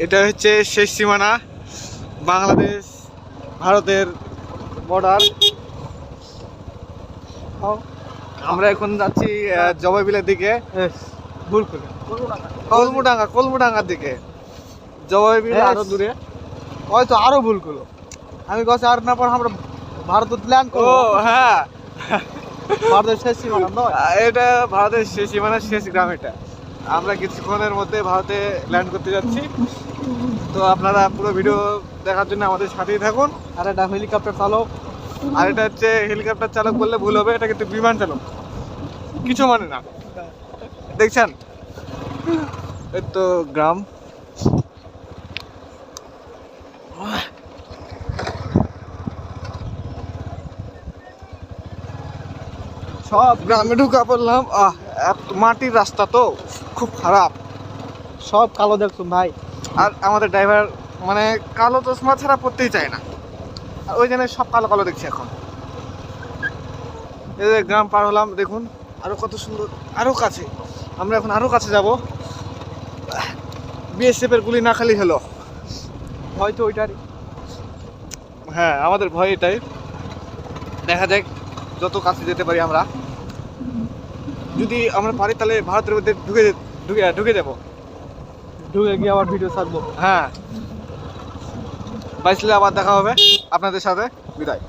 এটা হচ্ছে শেষ সীমানা, বাংলাদেশ ভারতের বর্ডার। আমরা এখন যাচ্ছি জবাই বিলের দিকে, ভুল করে কলমুডাঙ্গার দিকে। জবাই বিল আরো দূরে, হয়তো আরো ভুল করলো। আমি কাছে আর না পর আমরা ভারত প্ল্যান ও করবো। হ্যাঁ, ভারতের শেষ সীমানা নয়, এটা ভারতের শেষ সীমানা, শেষ গ্রাম। এটা আমরা কিছুক্ষণের মধ্যে ভারতে ল্যান্ড করতে যাচ্ছি। তো আপনারা পুরো ভিডিও দেখার জন্য আমাদের সাথেই থাকুন। আর একটা হেলিকপ্টার চালক, আর এটা হচ্ছে হেলিকপ্টার চালক বললে ভুল হবে, এটা কিন্তু বিমান চালক, কিছু মানে না। দেখছেন, এই তো গ্রাম। সব গ্রামে ঢুকা পড়লাম। মাটির রাস্তা তো খুব খারাপ, সব কালো দেখছো ভাই। আর আমাদের ড্রাইভার মানে কালো চশমা ছাড়া পড়তেই চায় না। আর ওই জন্য সব কালো কালো দেখছি এখন। এই যে গ্রাম পার হলাম, দেখুন আরো কত সুন্দর, আরো কাছে। আমরা এখন আরো কাছে যাব। বিএসএফ এর গুলি না খালি হলো, হয়তো ওইটারই। হ্যাঁ আমাদের ভয় এটাই। দেখা যাক যত কাছে যেতে পারি আমরা। যদি আমরা পারি তাহলে ভারতের মধ্যে ঢুকে যাব। ঢুকে গিয়ে আবার ভিডিও ছাড়বো। হ্যাঁ, বাইসলে আবার দেখা হবে আপনাদের সাথে। বিদায়।